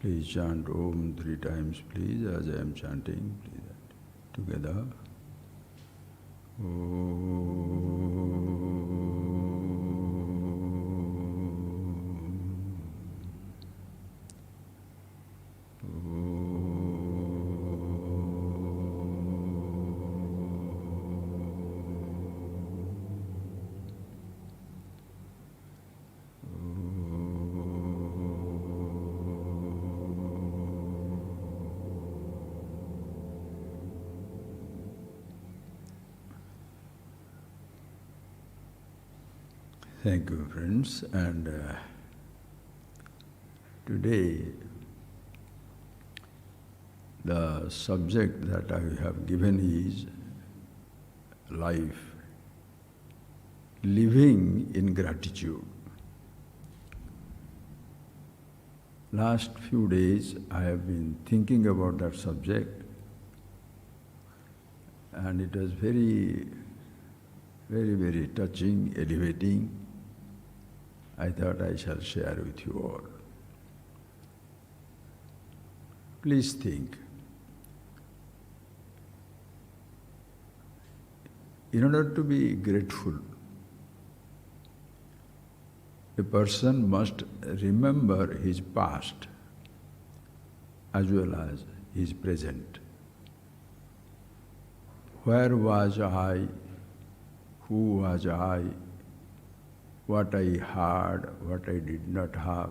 Please chant Om 3 times, please, as I am chanting. Please, together. Thank you, friends. And today, the subject that I have given is life, living in gratitude. Last few days, I have been thinking about that subject, and it was very, very touching, elevating. I thought I shall share with you all. Please think. In order to be grateful, a person must remember his past as well as his present. Where was I? Who was I? What I had, what I did not have.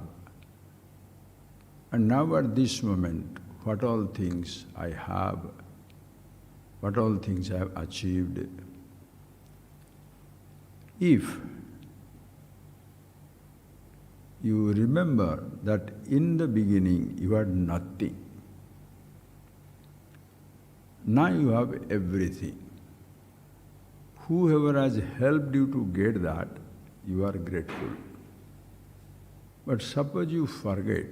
And now at this moment, what all things I have, what all things I have achieved. If you remember that in the beginning you had nothing, now you have everything. Whoever has helped you to get that, you are grateful. But suppose you forget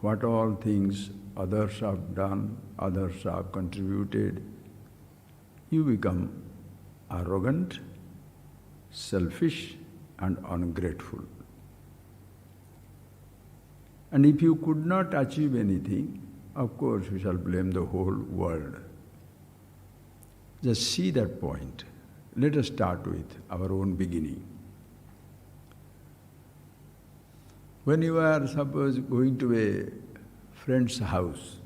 what all things others have done, others have contributed, you become arrogant, selfish, and ungrateful. And if you could not achieve anything, of course you shall blame the whole world. Just see that point. Let us start with our own beginning. When you are, suppose, going to a friend's house,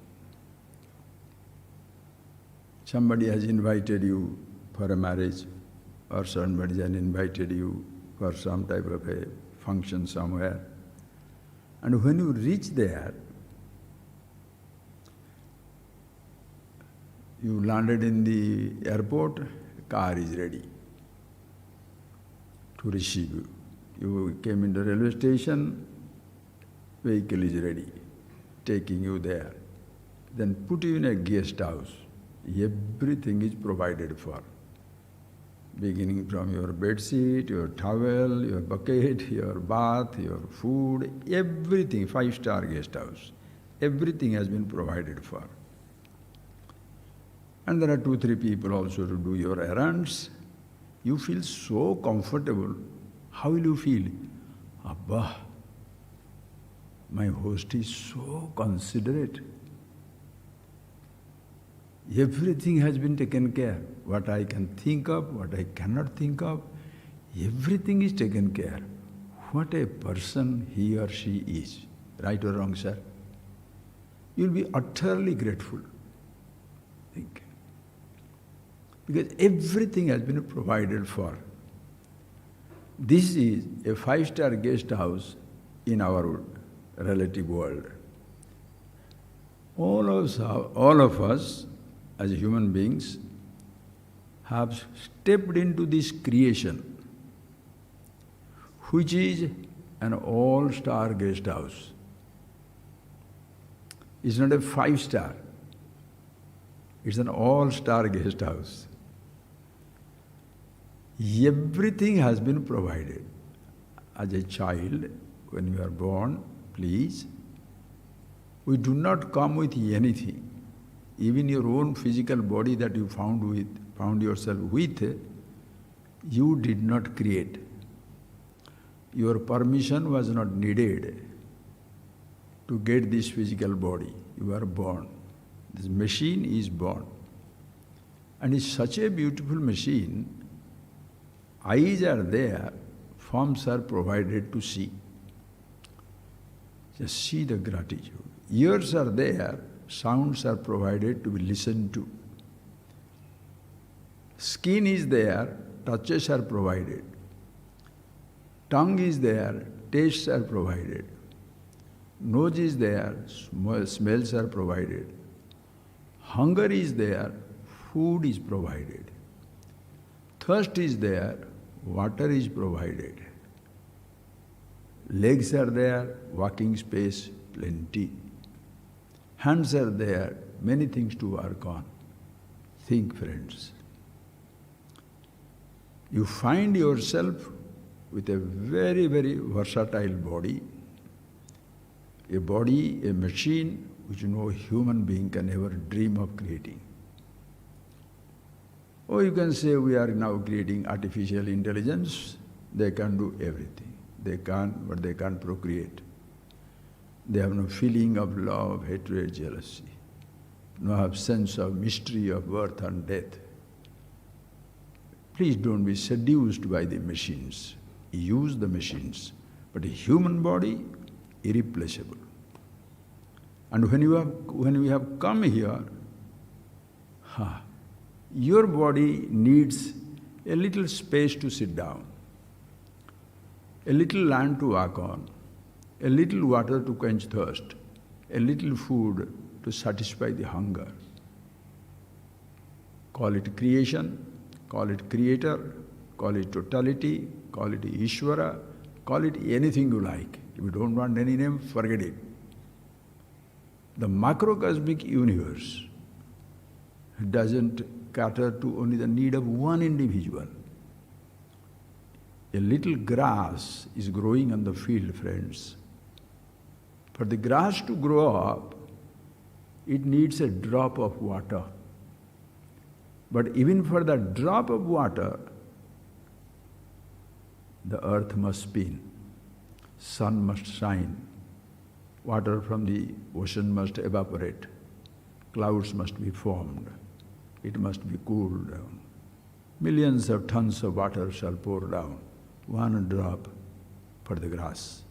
somebody has invited you for a marriage, or somebody has invited you for some type of a function somewhere. And when you reach there, you landed in the airport, car is ready to receive you. You came into the railway station, vehicle is ready, taking you there. Then put you in a guest house. Everything is provided for. Beginning from your bed sheet, your towel, your bucket, your bath, your food, everything, 5-star guest house. Everything has been provided for. And there are 2-3 people also to do your errands. You feel so comfortable. How will you feel? Abba, my host is so considerate. Everything has been taken care. What I can think of, what I cannot think of, everything is taken care. What a person he or she is. Right or wrong, sir? You'll be utterly grateful. Think. Because everything has been provided for. This is a 5-star guest house in our relative world. All of us as human beings have stepped into this creation, which is an all-star guest house. It's not a 5-star. It's an all-star guest house. Everything has been provided. As a child, when you are born, please, we do not come with anything. Even your own physical body that you found yourself with, you did not create. Your permission was not needed to get this physical body. You are born. This machine is born. And it's such a beautiful machine. Eyes are there, forms are provided to see. Just see the gratitude. Ears are there, sounds are provided to be listened to. Skin is there, touches are provided. Tongue is there, tastes are provided. Nose is there, smells are provided. Hunger is there, food is provided. Thirst is there, water is provided. Legs are there, walking space plenty. Hands are there, many things to work on. Think, friends. You find yourself with a very, very versatile body, a machine which no human being can ever dream of creating. Or you can say we are now creating artificial intelligence, they can do everything. They can, but they can't procreate. They have no feeling of love, hatred, jealousy, no have sense of mystery of birth and death. Please don't be seduced by the machines. Use the machines. But a human body, irreplaceable. And when you have come here, your body needs a little space to sit down, a little land to walk on, a little water to quench thirst, a little food to satisfy the hunger. Call it creation, call it creator, call it totality, call it Ishvara, call it anything you like. If you don't want any name, forget it. The macrocosmic universe doesn't cater to only the need of one individual. A little grass is growing on the field, friends. For the grass to grow up, it needs a drop of water. But even for that drop of water, the earth must spin, sun must shine, water from the ocean must evaporate, clouds must be formed, it must be cooled down. Millions of tons of water shall pour down, one drop for the grass.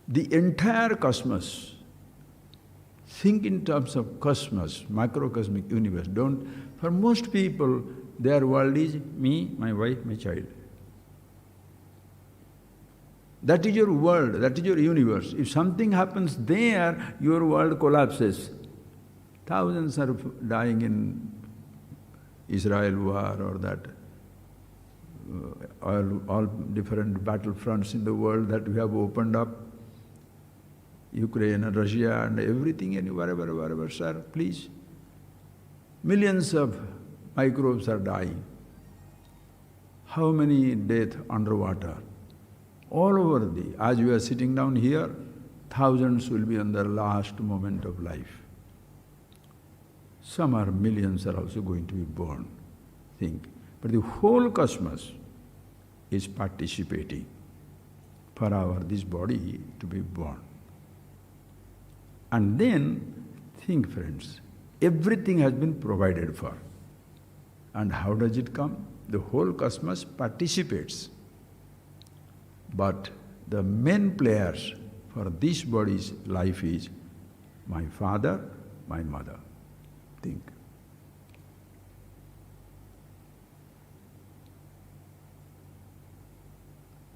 The entire cosmos, think in terms of cosmos, macrocosmic universe. For most people, their world is me, my wife, my child. That is your world, that is your universe. If something happens there, your world collapses. Thousands are dying in Israel war or that, all different battlefronts in the world that we have opened up, Ukraine and Russia and everything, and wherever, sir, please. Millions of microbes are dying. How many deaths underwater? All over as we are sitting down here, thousands will be on their last moment of life. Some are millions are also going to be born. Think. But the whole cosmos is participating for this body to be born. And then, think, friends, everything has been provided for. And how does it come? The whole cosmos participates. But the main players for this body's life is my father, my mother. Think.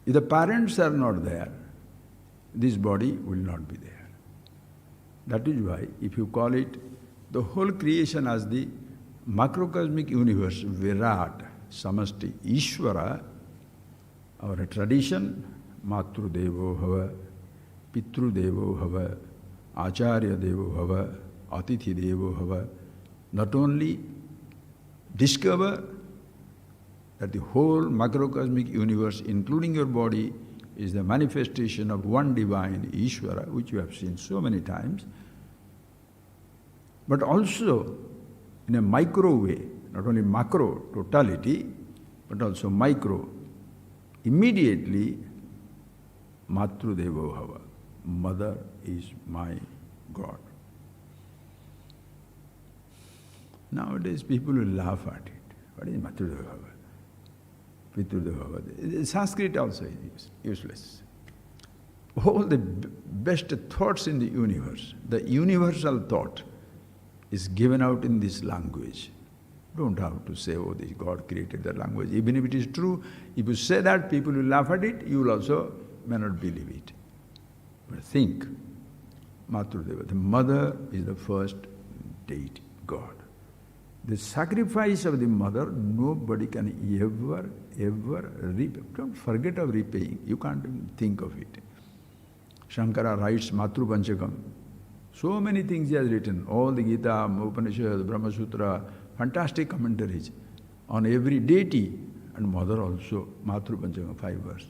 If the parents are not there, this body will not be there. That is why, if you call it the whole creation as the macrocosmic universe, Virat, Samasti, Ishvara, our tradition, Matru Devo Bhava, Pitru Devo Bhava, Acharya Devo Bhava, Atithi Devo Bhava, not only discover that the whole macrocosmic universe, including your body, is the manifestation of one divine Ishvara, which you have seen so many times, but also in a micro way, not only macro, totality, but also micro. Immediately, Matru Devo Bhava. Mother is my God. Nowadays people will laugh at it. What is Matru Devo Bhava? Pitru Devo Bhava. Sanskrit also is useless. All the best thoughts in the universe, the universal thought, is given out in this language. Don't have to say, oh, this God created that language. Even if it is true, if you say that, people will laugh at it, you will also may not believe it. But think, Matrudeva, the mother is the first deity, God. The sacrifice of the mother, nobody can ever repay. Don't forget of repaying. You can't even think of it. Shankara writes Matru Panchakam. So many things he has written. All the Gita, Upanishad, Brahma Sutra, fantastic commentaries on every deity and mother also. Matru Panchakam, 5 verses.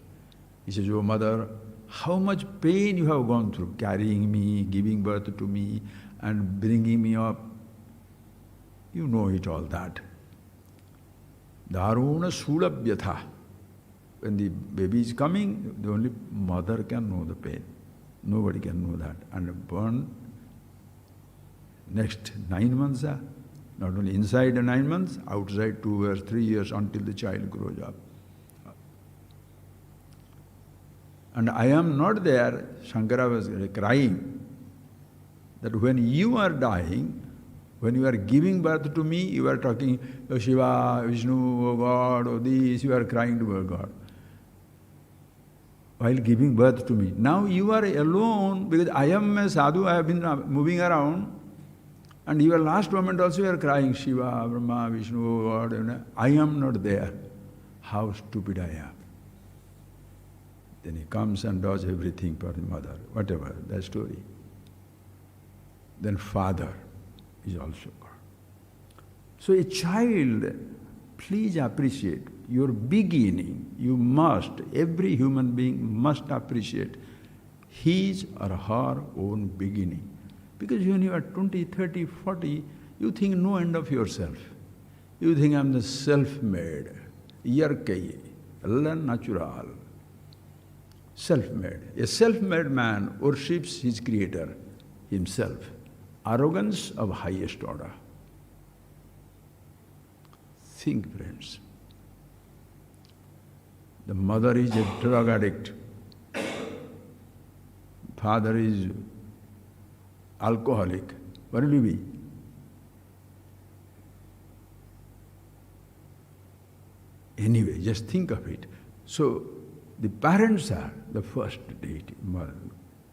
He says, oh mother, how much pain you have gone through, carrying me, giving birth to me, and bringing me up. You know it all that. Daruna Sulabhyatha. When the baby is coming, the only mother can know the pain. Nobody can know that. And burn next 9 months, not only inside 9 months, outside 2 years, 3 years, until the child grows up. And I am not there, Shankara was crying, that when you are dying, when you are giving birth to me, you are talking, oh Shiva, Vishnu, oh God, oh this, you are crying to oh God. While giving birth to me. Now you are alone, because I am a sadhu, I have been moving around, and your last moment also you are crying, Shiva, Brahma, Vishnu, oh God, I am not there. How stupid I am. Then he comes and does everything for the mother, whatever, that story. Then father is also God. So a child, please appreciate your beginning. You must, every human being must appreciate his or her own beginning. Because when you are 20, 30, 40, you think no end of yourself. You think I am the self-made, yarkai, alla natural. Self-made. A self-made man worships his creator, himself. Arrogance of highest order. Think, friends. The mother is a drug addict. Father is alcoholic. What will you be? Anyway, just think of it. So, the parents are the first deity, mother.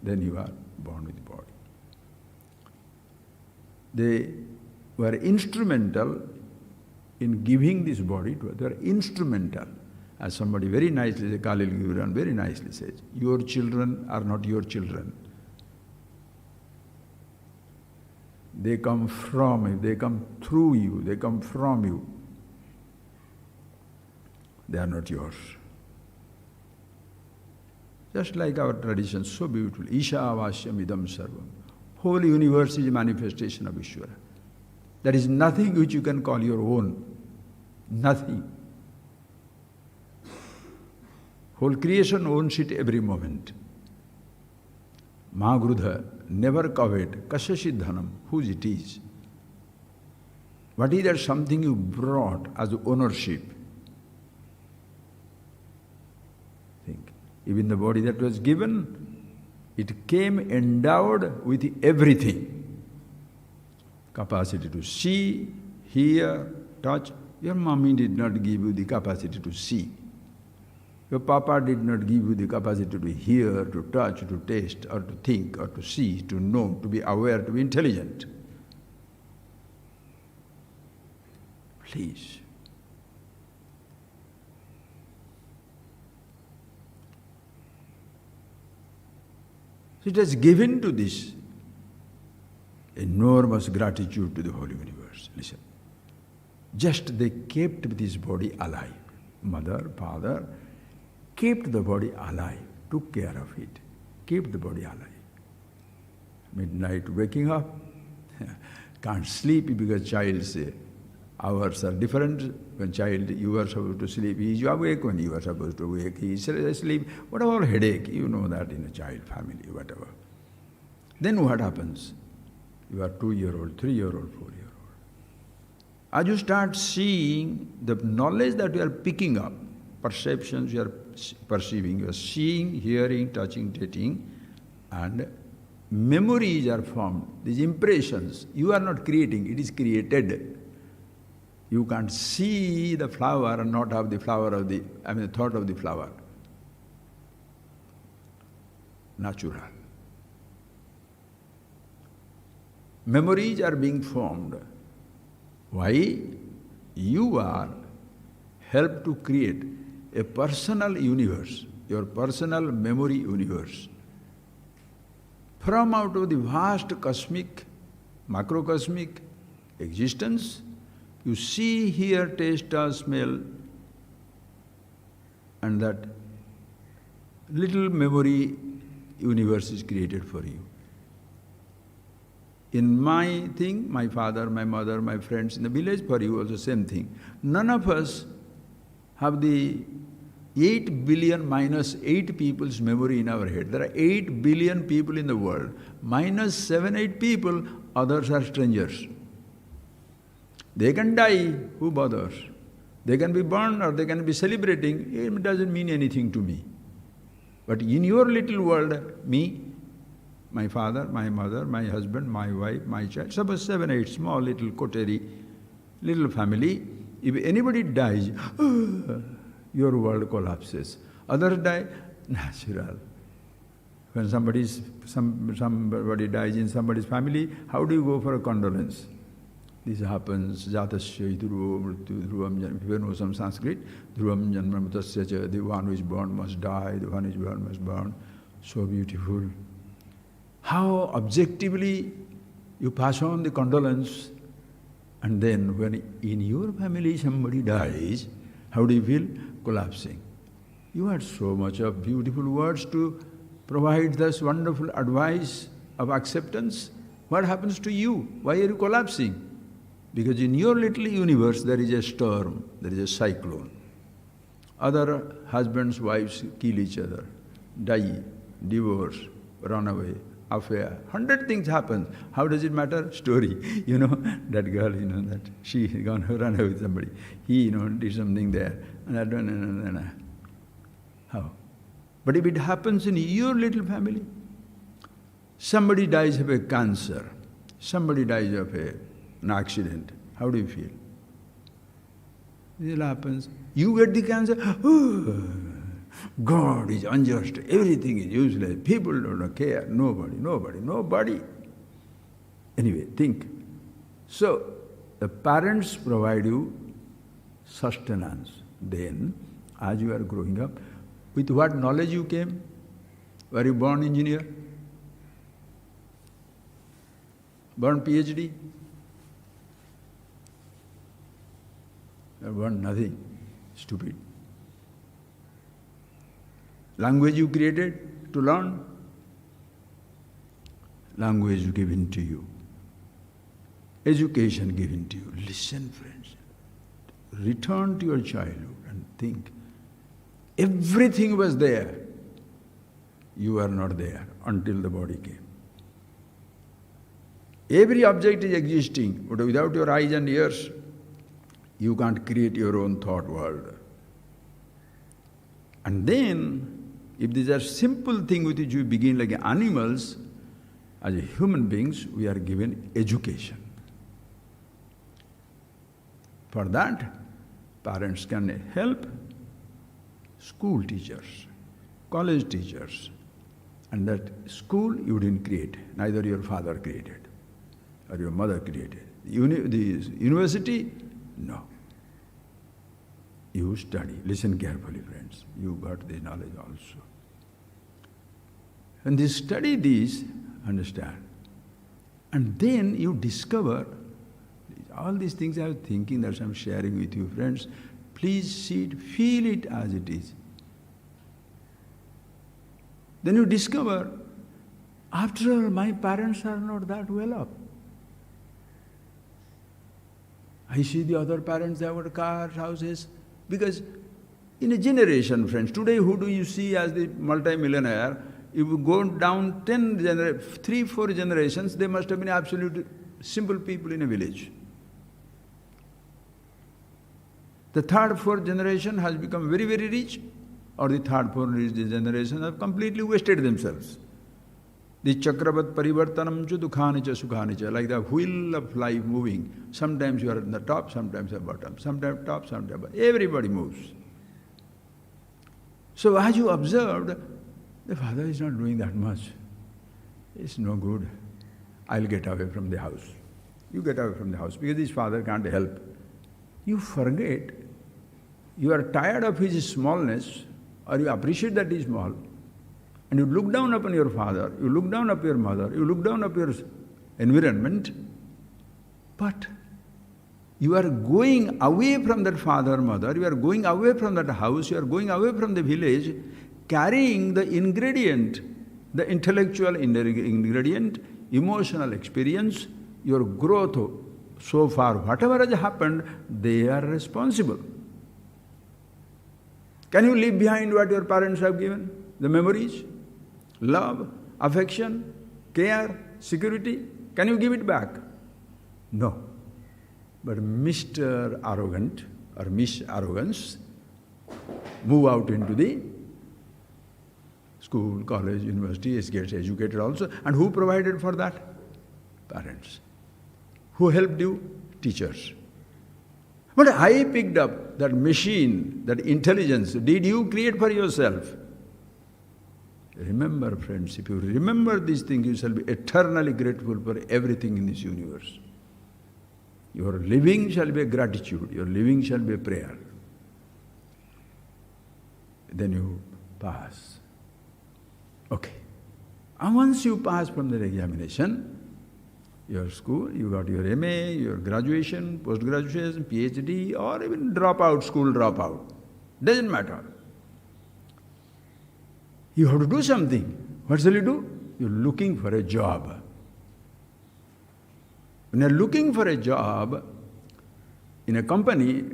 Then you are born with the body. They were instrumental in giving this body to us. They were instrumental. As somebody very nicely, Khalil Gibran very nicely says, your children are not your children. They come from you, they come through you, they come from you. They are not yours. Just like our tradition, so beautiful. Isha avasyam idam sarvam. Whole universe is a manifestation of Ishvara. There is nothing which you can call your own. Nothing. Whole creation owns it every moment. Magrudha, never covet, kasya siddhanam, whose it is. What is that something you brought as ownership? Think. Even the body that was given, it came endowed with everything. Capacity to see, hear, touch. Your mommy did not give you the capacity to see. Your papa did not give you the capacity to hear, to touch, to taste, or to think, or to see, to know, to be aware, to be intelligent. Please. So it has given to this enormous gratitude to the whole universe. Listen. Just they kept this body alive. Mother, father, kept the body alive, took care of it, kept the body alive. Midnight waking up, can't sleep because child say, Hours are different. When child, you are supposed to sleep, he is awake. When you are supposed to wake, he is asleep. Whatever headache, you know that in a child family, whatever. Then what happens? You are 2-year-old, 3-year-old, 4-year-old. As you start seeing the knowledge that you are picking up, perceptions you are perceiving, you are seeing, hearing, touching, tasting, and memories are formed. These impressions, you are not creating, it is created. You can't see the flower and not have the flower of the thought of the flower. Natural. Memories are being formed. Why? You are helped to create a personal universe, your personal memory universe. From out of the vast cosmic, macrocosmic existence, you see, hear, taste, touch, smell, and that little memory universe is created for you. In my thing, my father, my mother, my friends in the village, for you also same thing. None of us have the 8 billion minus 8 people's memory in our head. There are 8 billion people in the world. Minus 7, 8 people, others are strangers. They can die, who bothers? They can be born or they can be celebrating, it doesn't mean anything to me. But in your little world, me, my father, my mother, my husband, my wife, my child, suppose 7, 8, small little coterie, little family, if anybody dies, your world collapses. Others die, natural. When somebody dies in somebody's family, how do you go for a condolence? This happens, jatasya dhruva mrityu dhruvam janma. If you know some Sanskrit, dhruvam janma mritasya cha, the one who is born must die, the one who is born must burn. So beautiful. How objectively you pass on the condolence, and then when in your family somebody dies, how do you feel? Collapsing. You had so much of beautiful words to provide this wonderful advice of acceptance. What happens to you? Why are you collapsing? Because in your little universe there is a storm, there is a cyclone. Other husbands, wives kill each other, die, divorce, run away, affair. 100 things happen. How does it matter? Story. You know, that girl, that she gone run away with somebody. He, did something there. And that one, how? But if it happens in your little family, somebody dies of a cancer, somebody dies of an accident, how do you feel? It happens. You get the cancer, God is unjust, everything is useless, people don't care, nobody. Anyway, think. So, the parents provide you sustenance. Then, as you are growing up, with what knowledge you came? Were you born engineer? Born PhD? Or born nothing? Stupid. Language you created to learn? Language given to you. Education given to you. Listen, friends. Return to your childhood and think. Everything was there. You are not there until the body came. Every object is existing, but without your eyes and ears, you can't create your own thought world. And then, if these are simple things with which you begin like animals, as human beings, we are given education. For that, parents can help school teachers, college teachers, and that school you didn't create, neither your father created or your mother created. The university, no. You study. Listen carefully, friends. You got the knowledge also. And you study this, understand. And then you discover, all these things I was thinking that I'm sharing with you, friends. Please see it, feel it as it is. Then you discover, after all, my parents are not that well off. I see the other parents, they have got cars, houses. Because in a generation, friends, today who do you see as the multi-millionaire? If you go down 3, 4 generations, they must have been absolute simple people in a village. The third, fourth generation has become very, very rich, or the third, fourth generation have completely wasted themselves. The chakravat parivartanam cha dukhani cha sukhani cha, like the wheel of life moving. Sometimes you are at the top, sometimes at the bottom, sometimes top, sometimes bottom. Everybody moves. So as you observed, the father is not doing that much. It's no good. I'll get away from the house. You get away from the house because his father can't help. You forget, you are tired of his smallness, or you appreciate that he is small, and you look down upon your father, you look down upon your mother, you look down upon your environment, but you are going away from that father, mother, you are going away from that house, you are going away from the village, carrying the ingredient, the intellectual ingredient, emotional experience, your growth so far, whatever has happened, they are responsible. Can you leave behind what your parents have given? The memories, love, affection, care, security? Can you give it back? No. But Mr. Arrogant or Miss Arrogance move out into the school, college, university, gets educated also. And who provided for that? Parents. Who helped you? Teachers. But I picked up that machine, that intelligence, did you create for yourself? Remember, friends, if you remember these things, you shall be eternally grateful for everything in this universe. Your living shall be a gratitude, your living shall be a prayer. Then you pass. Okay. And once you pass from the examination, your school, you got your MA, your graduation, post-graduation, PhD, or even dropout, school dropout. Doesn't matter. You have to do something. What shall you do? You're looking for a job. When you're looking for a job in a company,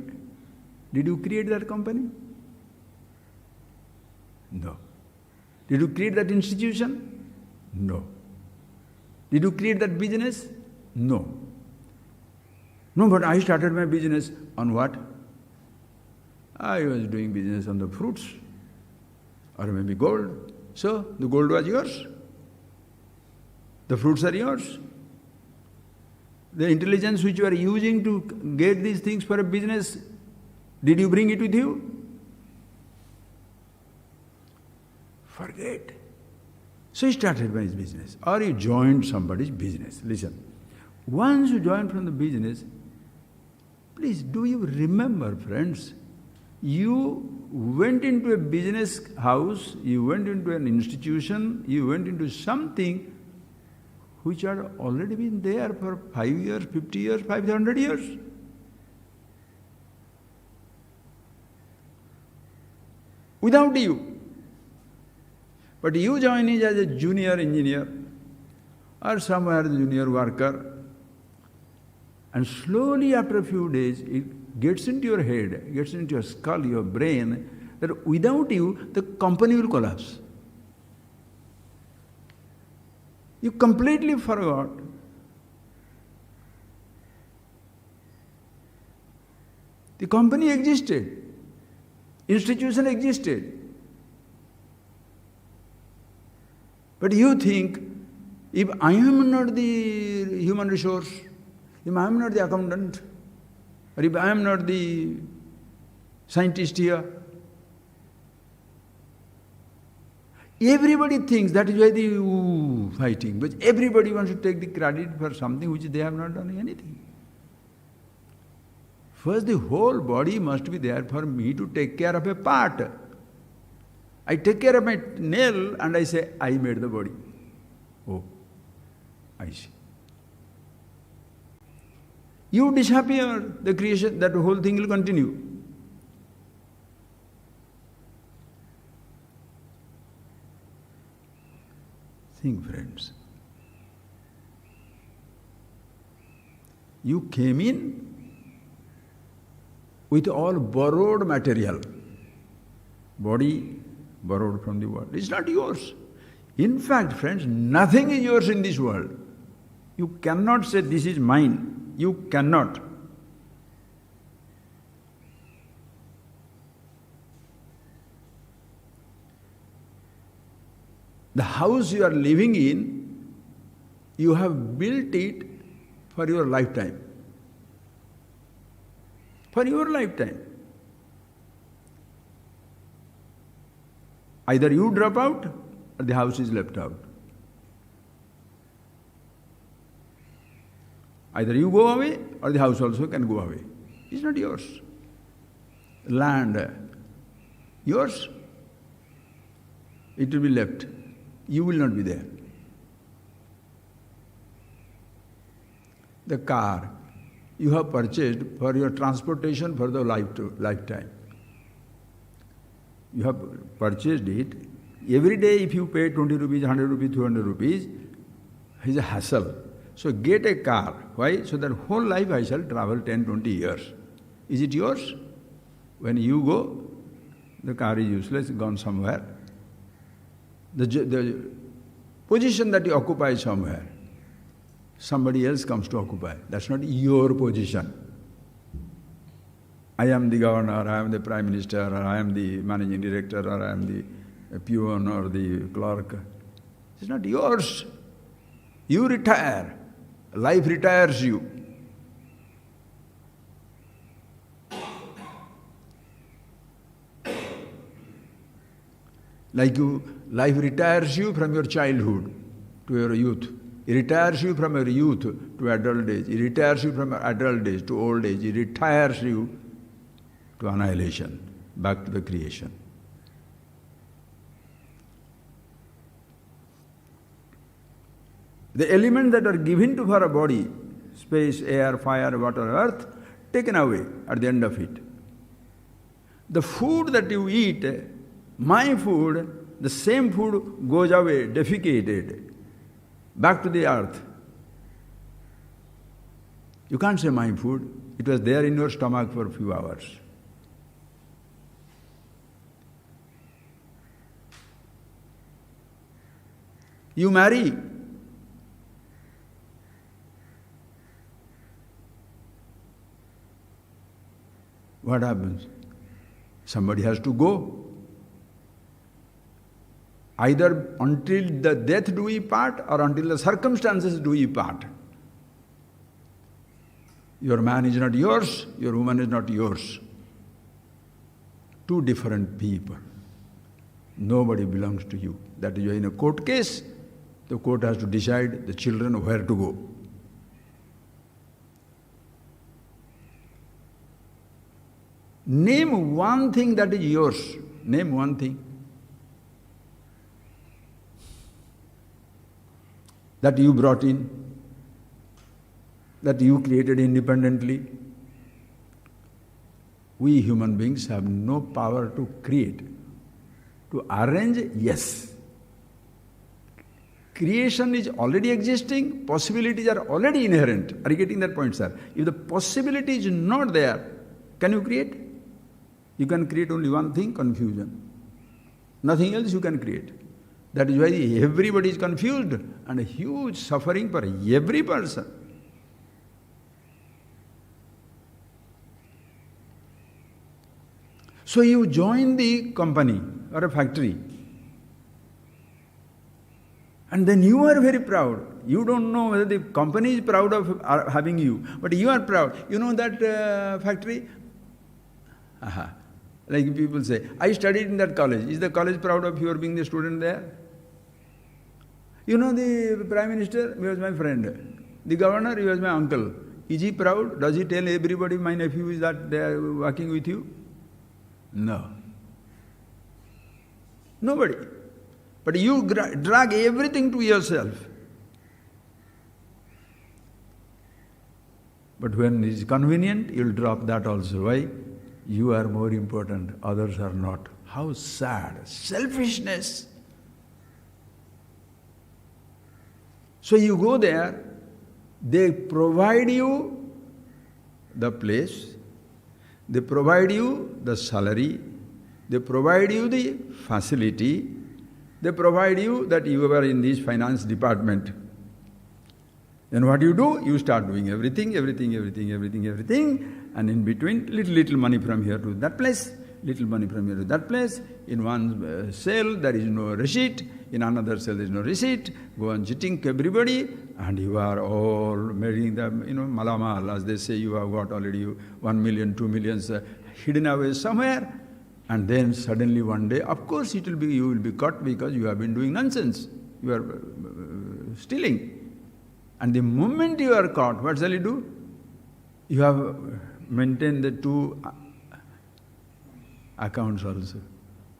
did you create that company? No. Did you create that institution? No. Did you create that business? No. No, but I started my business on what? I was doing business on the fruits, or maybe gold. So, the gold was yours. The fruits are yours. The intelligence which you are using to get these things for a business, did you bring it with you? Forget. So he started by his business, or he joined somebody's business. Listen, once you join from the business, please do you remember, friends, you went into a business house, you went into an institution, you went into something which had already been there for 5 years, 50 years, 500 years. Without you. But you join it as a junior engineer or somewhere as a junior worker, and slowly after a few days it gets into your head, gets into your skull, your brain, that without you the company will collapse. You completely forgot. The company existed, institution existed. But you think, if I am not the human resource, if I am not the accountant, or if I am not the scientist here, everybody thinks that is why they fighting, but everybody wants to take the credit for something which they have not done anything. First, the whole body must be there for me to take care of a part. I take care of my nail and I say, I made the body. Oh, I see. You disappear, the creation, that whole thing will continue. Think, friends. You came in with all borrowed material. Body borrowed from the world. It's not yours. In fact, friends, nothing is yours in this world. You cannot say, this is mine. You cannot. The house you are living in, you have built it for your lifetime. For your lifetime. Either you drop out or the house is left out. Either you go away or the house also can go away. It's not yours. Land, yours, it will be left. You will not be there. The car you have purchased for your transportation for the lifetime. You have purchased it. Every day if you pay 20 rupees, 100 rupees, 200 rupees, it's a hassle. So get a car. Why? So that whole life I shall travel 10, 20 years. Is it yours? When you go, the car is useless, gone somewhere. The position that you occupy somewhere, somebody else comes to occupy. That's not your position. I am the governor, I am the prime minister, or I am the managing director, or I am the peon or the clerk. It's not yours. You retire. Life retires you. Life retires you from your childhood to your youth. It retires you from your youth to adult age. It retires you from adult age to old age. It retires you to annihilation, back to the creation. The elements that are given to for a body, space, air, fire, water, earth, taken away at the end of it. The food that you eat, my food, the same food goes away, defecated, back to the earth. You can't say my food. It was there in your stomach for a few hours. You marry. What happens? Somebody has to go. Either until the death do we part, or until the circumstances do we part. Your man is not yours, your woman is not yours. Two different people. Nobody belongs to you. That is why in a court case, the court has to decide the children where to go. Name one thing that is yours. Name one thing. That you brought in, that you created independently. We human beings have no power to create. To arrange, yes. Creation is already existing, possibilities are already inherent. Are you getting that point, sir? If the possibility is not there, can you create? You can create only one thing, confusion. Nothing else you can create. That is why everybody is confused and a huge suffering for every person. So you join the company or a factory, and then you are very proud. You don't know whether the company is proud of having you, but you are proud. You know that factory? Aha. Like people say, I studied in that college. Is the college proud of your being the student there? You know the Prime Minister? He was my friend. The Governor? He was my uncle. Is he proud? Does he tell everybody, my nephew is that they are working with you? No. Nobody. But you drag everything to yourself. But when it is convenient, you'll drop that also. Why? You are more important, others are not. How sad. Selfishness. So you go there, they provide you the place, They provide you the salary, they provide you the facility, they provide you that you are in this finance department. Then what you do? You start doing everything, and in between, little money from here to that place, little money from here to that place. In one cell, there is no receipt. In another cell, there is no receipt. Go on cheating everybody, and you are all making them, malamal, as they say, you have got already 1 million, 2 million hidden away somewhere. And then suddenly one day, of course, you will be caught because you have been doing nonsense. You are stealing. And the moment you are caught, what shall you do? You have maintained the two accounts also.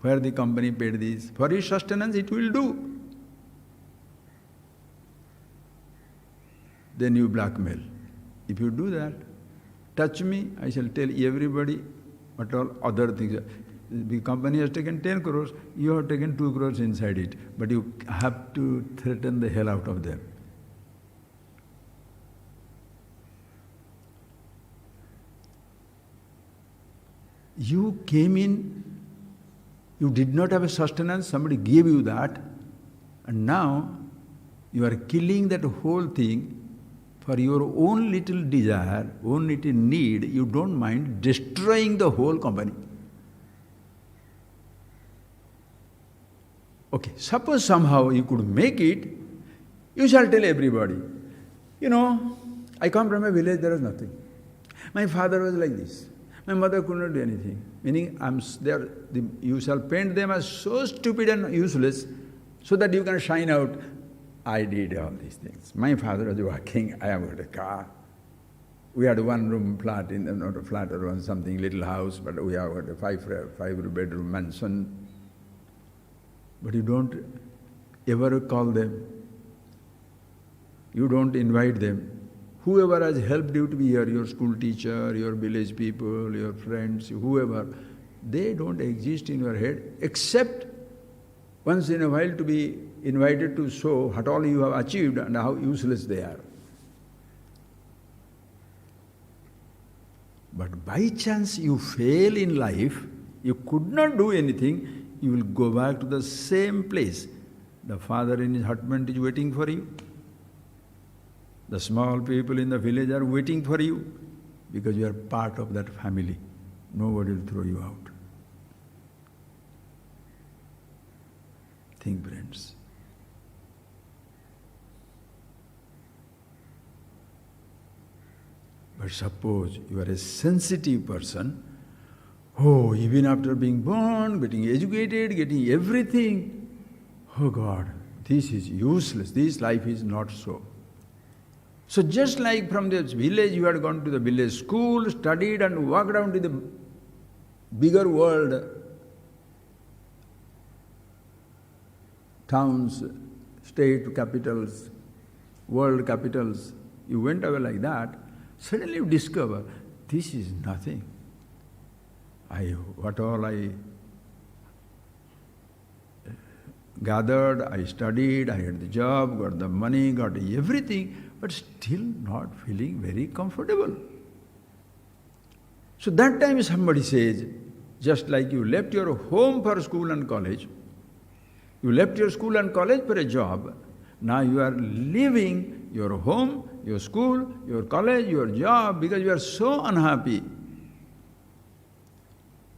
Where the company paid this. For your sustenance, it will do. Then you blackmail. If you do that, touch me, I shall tell everybody what all other things. The company has taken 10 crores, you have taken 2 crores inside it. But you have to threaten the hell out of them. You came in, you did not have a sustenance, somebody gave you that, and now you are killing that whole thing for your own little desire, own little need. You don't mind destroying the whole company. Okay, suppose somehow you could make it, you shall tell everybody, I come from a village, there is nothing. My father was like this. My mother could not do anything. Meaning, you shall paint them as so stupid and useless so that you can shine out, I did all these things. My father was working, I have got a car. We had a one-room flat, not a flat or something, little house, but we have got a five-bedroom mansion. But you don't ever call them. You don't invite them. Whoever has helped you to be here, your school teacher, your village people, your friends, whoever, they don't exist in your head except once in a while to be invited to show what all you have achieved and how useless they are. But by chance you fail in life, you could not do anything, you will go back to the same place. The father in his hutment is waiting for you. The small people in the village are waiting for you because you are part of that family. Nobody will throw you out. Think, friends. But suppose you are a sensitive person, even after being born, getting educated, getting everything, oh God, this is useless, this life is not so. So just like from the village, you had gone to the village school, studied and walked around to the bigger world, towns, state capitals, world capitals, you went away like that, suddenly you discover, this is nothing. What all I gathered, I studied, I had the job, got the money, got everything, but still not feeling very comfortable. So that time somebody says, just like you left your home for school and college, you left your school and college for a job, now you are leaving your home, your school, your college, your job because you are so unhappy.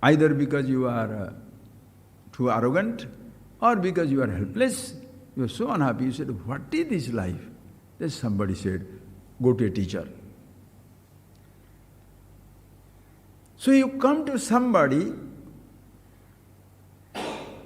Either because you are too arrogant or because you are helpless, you are so unhappy. You said, what is this life? Then somebody said, go to a teacher. So you come to somebody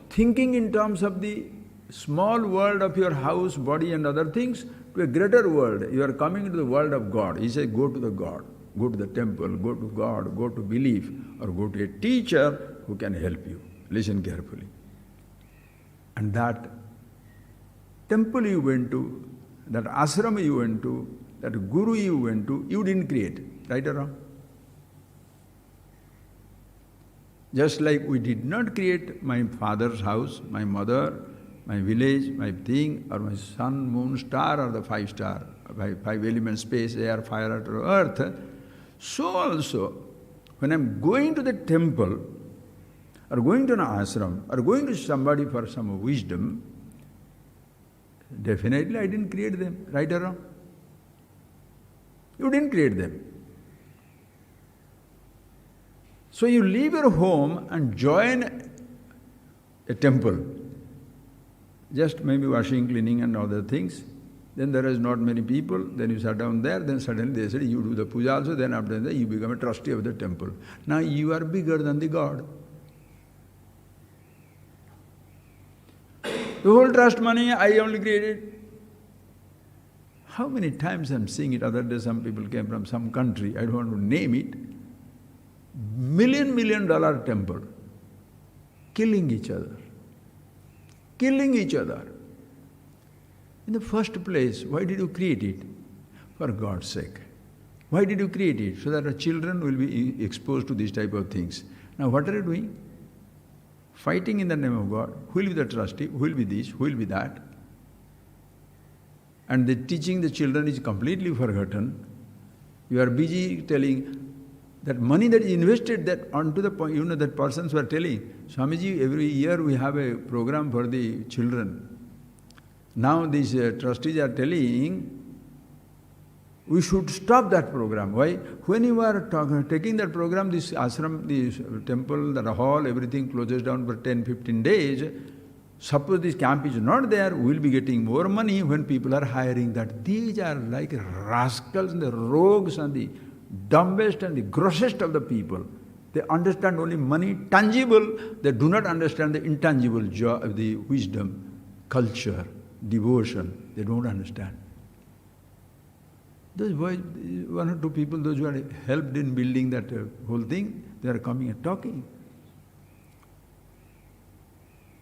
thinking in terms of the small world of your house, body and other things to a greater world. You are coming into the world of God. He says, go to the God, go to the temple, go to God, go to belief, or go to a teacher who can help you. Listen carefully. And that temple you went to, that ashram you went to, that guru you went to, you didn't create, right or wrong? Just like we did not create my father's house, my mother, my village, my thing, or my sun, moon, star, or the five star, five elements, space, air, fire, or earth, so also When I'm going to the temple, or going to an ashram, or going to somebody for some wisdom, definitely I didn't create them, right or wrong? You didn't create them. So you leave your home and join a temple, just maybe washing, cleaning and other things. Then there is not many people, then you sat down there, then suddenly they said, you do the puja also, then after that you become a trustee of the temple. Now you are bigger than the God. The whole trust money I only created. How many times I'm seeing it? Other day some people came from some country, I don't want to name it, $1 million temple, killing each other. Killing each other. In the first place, why did you create it? For God's sake. Why did you create it? So that our children will be exposed to these type of things. Now what are you doing? Fighting in the name of God. Who will be the trustee? Who will be this? Who will be that? And the teaching the children is completely forgotten. You are busy telling that money that is invested that onto the point, that persons were telling, Swamiji, every year we have a program for the children. Now these trustees are telling, we should stop that program. Why? When you are taking that program, this ashram, this temple, the hall, everything closes down for 10-15 days. Suppose this camp is not there, we will be getting more money when people are hiring that. These are like rascals and the rogues and the dumbest and the grossest of the people. They understand only money, tangible. They do not understand the intangible joy of the wisdom, culture, devotion. They don't understand. Those boys, one or two people, those who are helped in building that whole thing, they are coming and talking.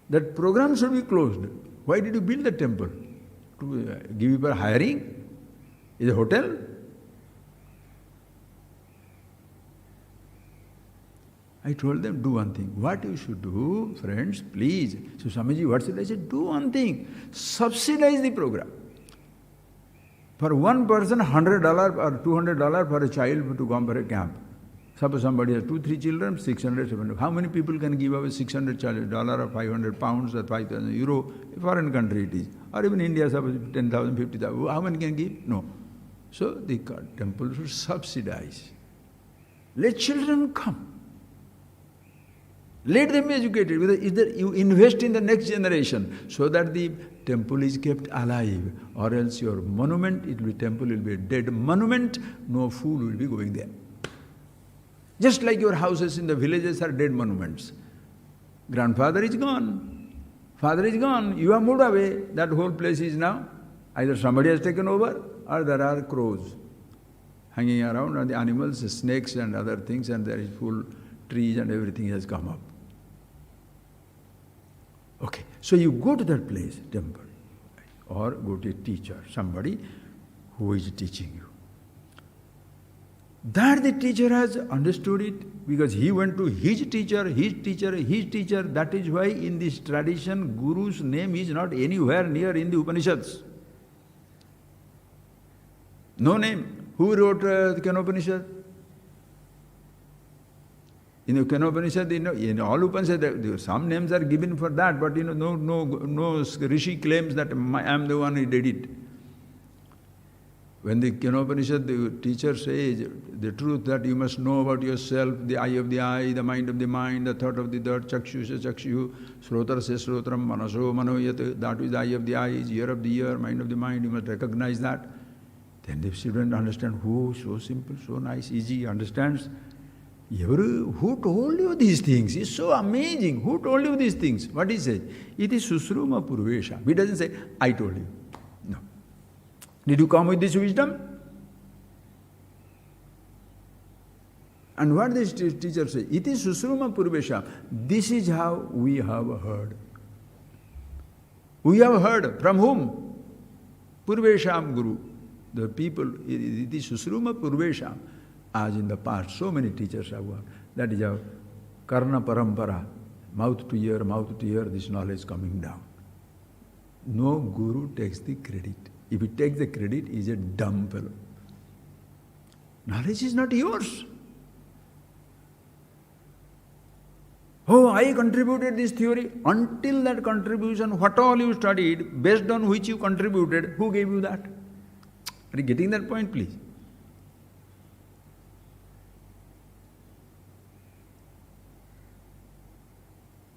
That program should be closed. Why did you build the temple? To give people hiring? Is it a hotel? I told them, do one thing. What you should do, friends, please. So, Swamiji, what should I say? Do one thing. Subsidize the program. For one person, $100 or $200 for a child to come for a camp. Suppose somebody has 2-3 children, 600, 700. How many people can give away $600 or 500 pounds or 5,000 euro? A foreign country it is. Or even India, suppose 10,000, 50,000. How many can give? No. So the temple should subsidize. Let children come. Let them be educated. You invest in the next generation so that the temple is kept alive. Or else your monument, temple will be a dead monument. No fool will be going there. Just like your houses in the villages are dead monuments. Grandfather is gone. Father is gone. You have moved away. That whole place is now, either somebody has taken over or there are crows hanging around, and the animals, snakes and other things, and there is full trees and everything has come up. Okay, so you go to that place, temple, or go to a teacher, somebody who is teaching you. That the teacher has understood it because he went to his teacher, his teacher, his teacher. That is why in this tradition, Guru's name is not anywhere near in the Upanishads. No name. Who wrote the Kenopanishad? In the Kenopanishad, in all Upanishads, some names are given for that, but no Rishi claims that I am the one who did it. When the Kenopanishad, the teacher says the truth that you must know about yourself, the eye of the eye, the mind of the mind, the thought of the thought, chakshusha chakshu, srotarasya srotram, manaso manoyat, that is the eye of the eye, is ear of the ear, mind of the mind, you must recognize that. Then the student understands, oh, so simple, so nice, easy, he understands. Who told you these things? It's so amazing. Who told you these things? What he says? It is susruma purvesha. He doesn't say, I told you. No. Did you come with this wisdom? And what this teacher says? It is susruma purvesha. This is how we have heard. We have heard. From whom? Purvesham Guru. The people, it is susruma purvesham. As in the past, so many teachers have gone. That is how karna parampara, mouth to ear, this knowledge coming down. No guru takes the credit. If he takes the credit, he is a dumb fellow. Knowledge is not yours. Oh, I contributed this theory. Until that contribution, what all you studied, based on which you contributed, who gave you that? Are you getting that point, please?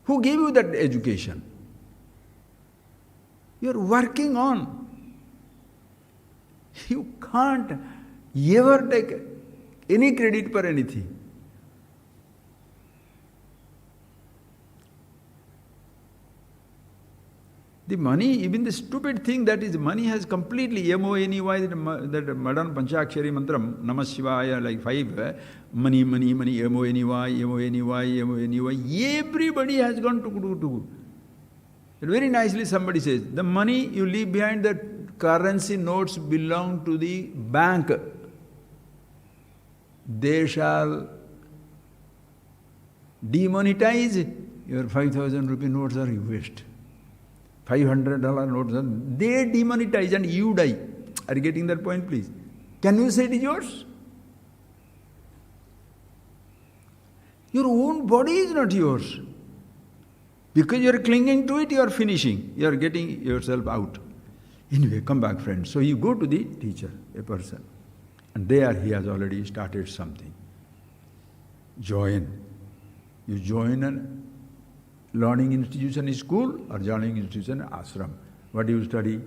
Who gave you that education? You are working on. You can't ever take any credit for anything. The money, even the stupid thing that is money has completely M-O-N-E-Y, that modern Panchakshari mantram, Namah Shivaya, like 5, money, money, money, M-O-N-E-Y, M-O-N-E-Y, M-O-N-E-Y, everybody has gone to. Very nicely somebody says, the money you leave behind, the currency notes belong to the bank. They shall demonetize your 5,000 rupee notes are waste. $500 notes, they demonetize and you die. Are you getting that point, please? Can you say it is yours? Your own body is not yours. Because you are clinging to it, you are finishing. You are getting yourself out. Anyway, come back, friends. So you go to the teacher, a person. And there he has already started something. Join. You join an learning institution is school or learning institution ashram. What do you study?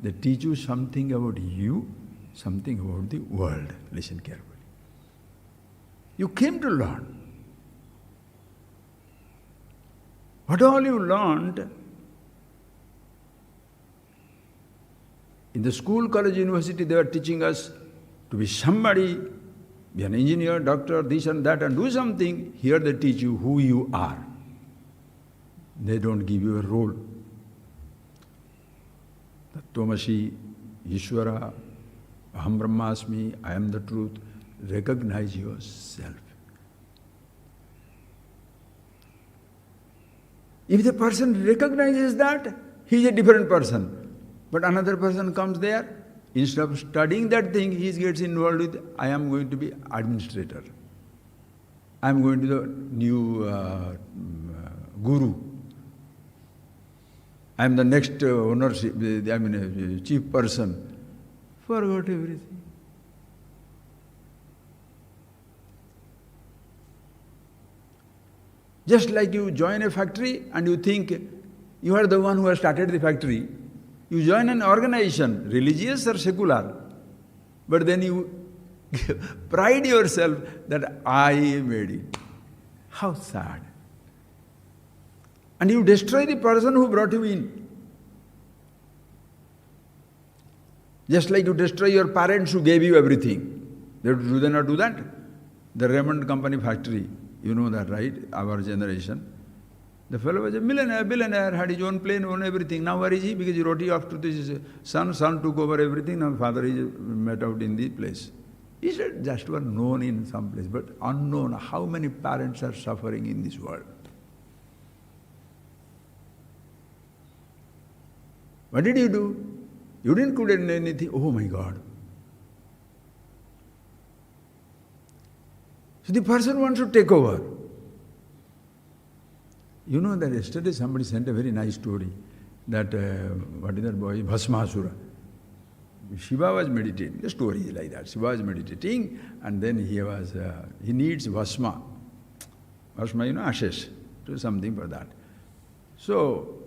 They teach you something about you, something about the world. Listen carefully. You came to learn. What all you learned in the school, college, university, they were teaching us to be somebody, be an engineer, doctor, this and that, and do something. Here they teach you who you are. They don't give you a role. Tattvamasi, Ishvara, Aham Brahmasmi, I am the truth. Recognize yourself. If the person recognizes that, he is a different person. But another person comes there, instead of studying that thing, he gets involved with, I am going to be administrator. I am going to the new guru. I am the next ownership, chief person. Forgot everything. Just like you join a factory and you think you are the one who has started the factory. You join an organization, religious or secular, but then you pride yourself that I made it. How sad. And you destroy the person who brought you in. Just like you destroy your parents who gave you everything. Do they not do that? The Raymond Company factory, you know that, right? Our generation. The fellow was a millionaire, billionaire, had his own plane, own everything. Now where is he? Because he wrote it off to his son. Son took over everything. Now father is met out in the place. He said just were known in some place, but unknown. How many parents are suffering in this world? What did you do? You didn't do anything. Oh my God. So the person wants to take over. You know that yesterday somebody sent a very nice story that, what is that boy, Bhasmasura. Shiva was meditating, the story is like that. Shiva was meditating and then he needs Bhasma. Bhasma, ashes, do something for that. So,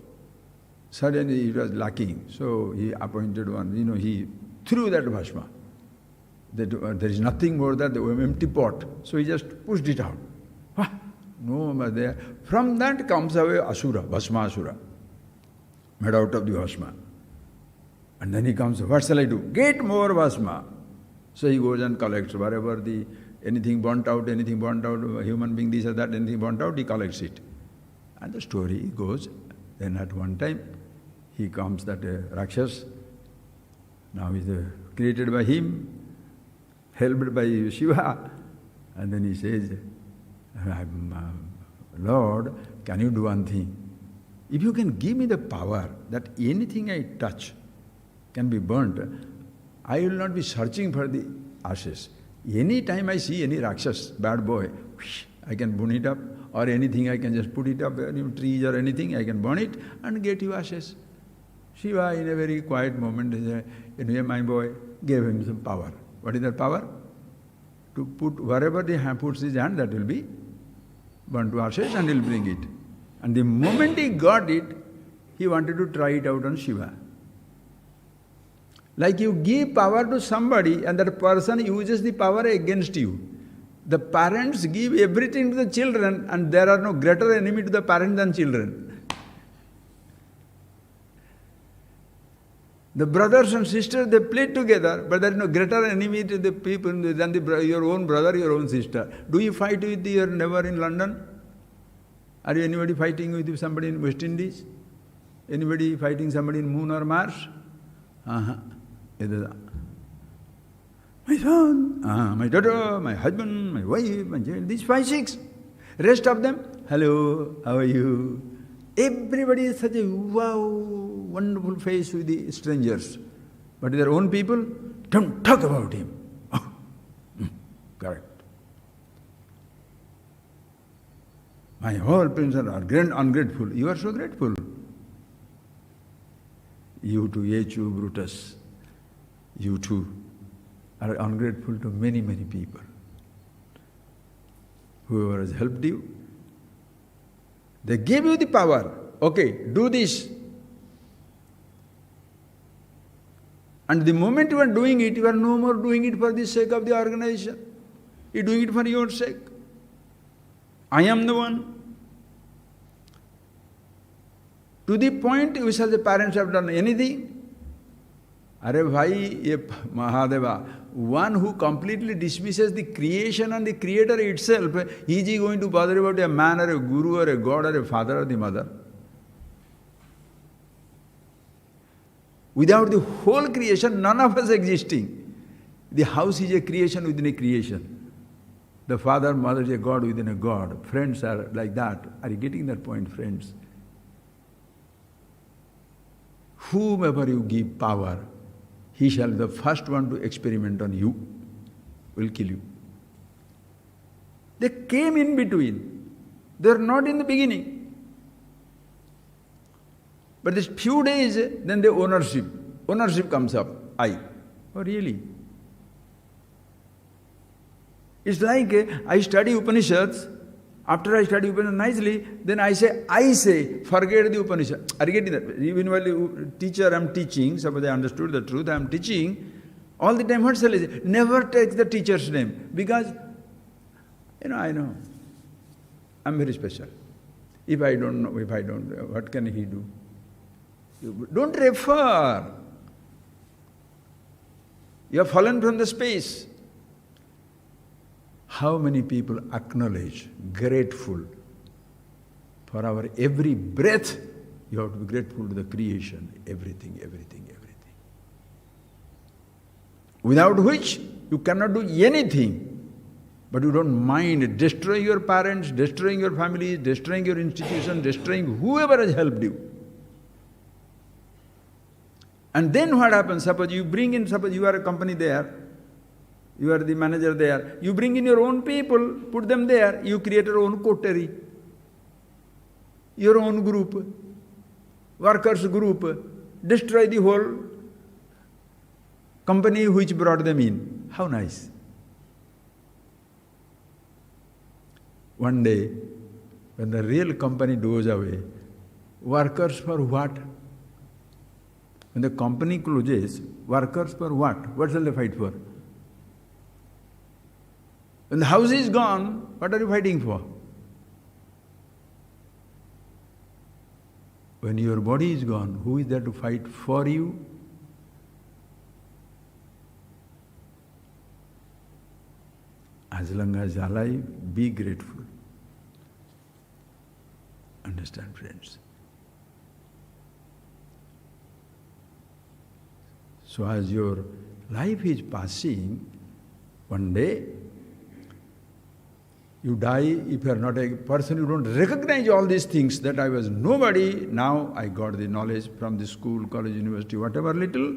suddenly it was lacking. So he appointed one, he threw that Bhasma. There is nothing more than the empty pot. So he just pushed it out. No more there. From that comes away Asura, Bhasma Asura, made out of the Bhasma. And then he comes, what shall I do? Get more Bhasma. So he goes and collects wherever anything burnt out, human being, this or that, anything burnt out, he collects it. And the story goes, then at one time, he comes that Rakshas, now is created by him, helped by Shiva, and then he says, Lord, can you do one thing? If you can give me the power that anything I touch can be burnt, I will not be searching for the ashes. Any time I see any Rakshas, bad boy, I can burn it up, or anything I can just put it up, any trees or anything, I can burn it and get you ashes. Shiva, in a very quiet moment, anyway, my boy gave him some power. What is that power? To put wherever he puts his hand, that will be burnt to ashes and he'll bring it. And the moment he got it, he wanted to try it out on Shiva. Like you give power to somebody and that person uses the power against you. The parents give everything to the children and there are no greater enemy to the parents than children. The brothers and sisters, they play together, but there is no greater enemy to the people than your own brother, your own sister. Do you fight with your neighbor in London? Are you anybody fighting with somebody in West Indies? Anybody fighting somebody in Moon or Mars? My son, my daughter, my husband, my wife, my child, these 5, 6. Rest of them, hello, how are you? Everybody is such a wow, wonderful face with the strangers. But their own people, don't talk about him. Oh, correct. My whole parents are ungrateful. You are so grateful. You too, H.U. Brutus, you too are ungrateful to many, many people. Whoever has helped you, they gave you the power. Okay, do this. And the moment you are doing it, you are no more doing it for the sake of the organization. You are doing it for your sake. I am the one. To the point which the parents have done anything. Are bhai, ye Mahadeva, one who completely dismisses the creation and the creator itself, is he going to bother about a man or a guru or a god or a father or the mother? Without the whole creation, none of us existing. The house is a creation within a creation. The father, mother is a god within a god. Friends are like that. Are you getting that point, friends? Whomever you give power, he shall be the first one to experiment on you, will kill you. They came in between. They are not in the beginning. But this few days, then the ownership comes up. I. Oh, really? It's like I study Upanishads. After I study Upanishads nicely, then I say, forget the Upanishad. Are you getting that? Even while a teacher I am teaching, suppose I understood the truth, I am teaching, all the time what shall I say? Never take the teacher's name. Because, I know. I am very special. If I don't know, what can he do? Don't refer. You have fallen from the space. How many people acknowledge, grateful for our every breath? You have to be grateful to the creation, everything. Without which you cannot do anything. But you don't mind destroying your parents, destroying your family, destroying your institution, destroying whoever has helped you. And then what happens? Suppose you are a company there, you are the manager there, you bring in your own people, put them there, you create your own coterie, your own group, workers group, destroy the whole company which brought them in. How nice. One day, when the real company goes away, workers for what? When the company closes, workers for what? What shall they fight for? When the house is gone, what are you fighting for? When your body is gone, who is there to fight for you? As long as alive, be grateful. Understand, friends? So as your life is passing, one day you die. If you are not a person, you don't recognize all these things, that I was nobody, now I got the knowledge from the school, college, university, whatever little.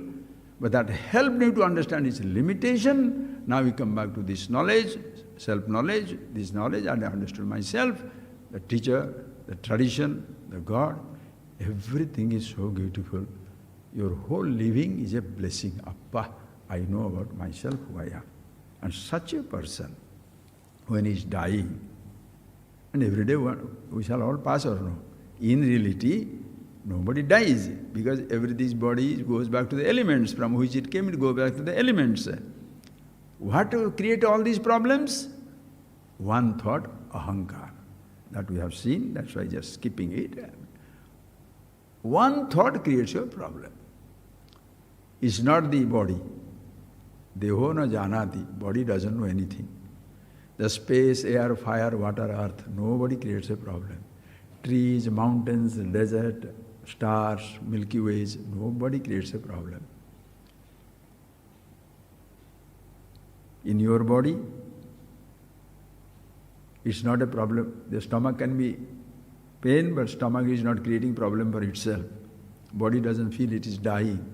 But that helped me to understand its limitation. Now we come back to this knowledge, self-knowledge, this knowledge, and I understood myself, the teacher, the tradition, the God. Everything is so beautiful. Your whole living is a blessing. Appa, I know about myself, who I am. And such a person, when he is dying, and every day we shall all pass or no. In reality, nobody dies, because this body goes back to the elements from which it came, it goes back to the elements. What will create all these problems? One thought, ahankar. That we have seen, that's why just skipping it. One thought creates your problem. It's not the body. Deho na janati. Body doesn't know anything. The space, air, fire, water, earth, nobody creates a problem. Trees, mountains, desert, stars, Milky Ways, nobody creates a problem. In your body, it's not a problem. The stomach can be pain, but stomach is not creating problem for itself. Body doesn't feel it is dying.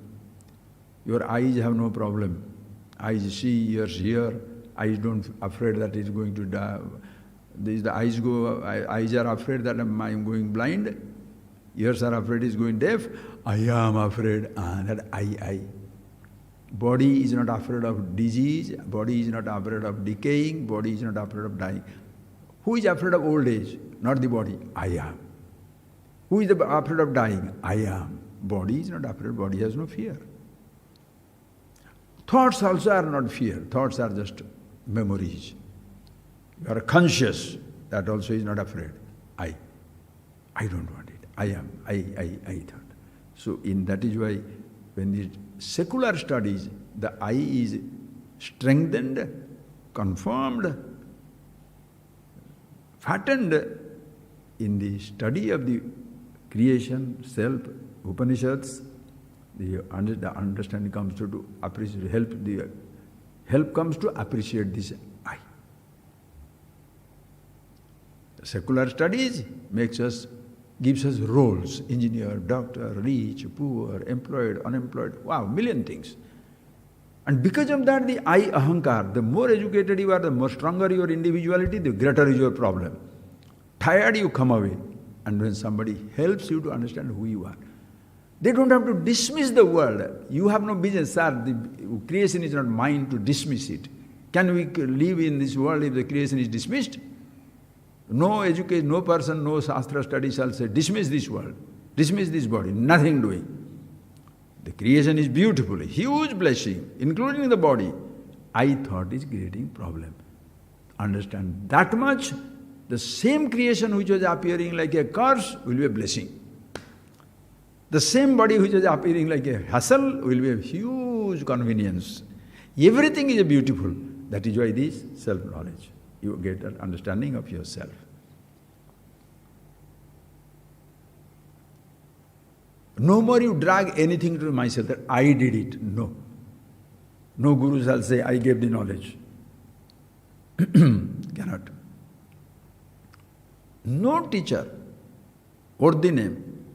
Your eyes have no problem. Eyes see, ears hear. Eyes don't afraid that it's going to die. The eyes are afraid that I'm going blind. Ears are afraid it's going deaf. I am afraid that I. Body is not afraid of disease. Body is not afraid of decaying. Body is not afraid of dying. Who is afraid of old age? Not the body. I am. Who is afraid of dying? I am. Body is not afraid. Body has no fear. Thoughts also are not fear. Thoughts are just memories. You are conscious. That also is not afraid. I don't want it. I am. I thought. So that is why when the secular studies, the I is strengthened, confirmed, fattened in the study of the creation, self, Upanishads. The understanding comes to appreciate, help comes to appreciate this I. The secular studies gives us roles: engineer, doctor, rich, poor, employed, unemployed. Wow, million things. And because of that, the I ahankar, the more educated you are, the more stronger your individuality, the greater is your problem. Tired, you come away. And when somebody helps you to understand who you are, they don't have to dismiss the world. You have no business, sir. The creation is not mine to dismiss it. Can we live in this world if the creation is dismissed? No education, no person, no Shastra study shall say, dismiss this world, dismiss this body, nothing doing. The creation is beautiful, huge blessing, including the body. I thought is creating problem. Understand that much, the same creation which was appearing like a curse will be a blessing. The same body which is appearing like a hassle will be a huge convenience. Everything is beautiful. That is why this self-knowledge. You get an understanding of yourself. No more you drag anything to myself that I did it. No. No guru shall say, I gave the knowledge. Cannot. No teacher, what the name?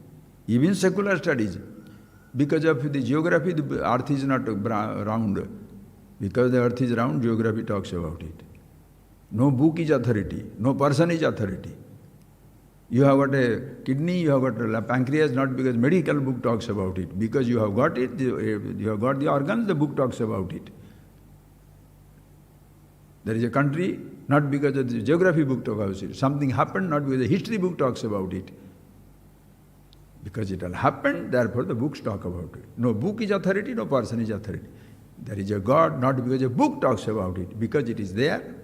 Even secular studies, because of the geography, the earth is not round. Because the earth is round, geography talks about it. No book is authority, no person is authority. You have got a kidney, you have got a pancreas, not because medical book talks about it. Because you have got it, you have got the organs, the book talks about it. There is a country, not because of the geography book talks about it. Something happened, not because the history book talks about it. Because it all happened, therefore the books talk about it. No book is authority, no person is authority. There is a God, not because a book talks about it. Because it is there,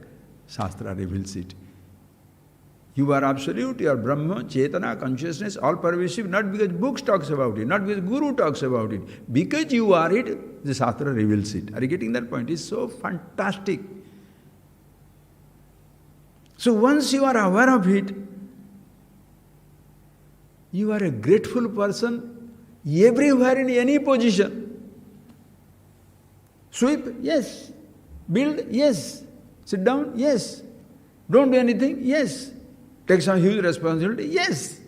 Shastra reveals it. You are absolute, you are Brahma, Chetana, consciousness, all pervasive, not because books talks about it, not because Guru talks about it. Because you are it, the Shastra reveals it. Are you getting that point? It's so fantastic. So once you are aware of it, you are a grateful person everywhere in any position. Sweep? Yes. Build? Yes. Sit down? Yes. Don't do anything? Yes. Take some huge responsibility? Yes.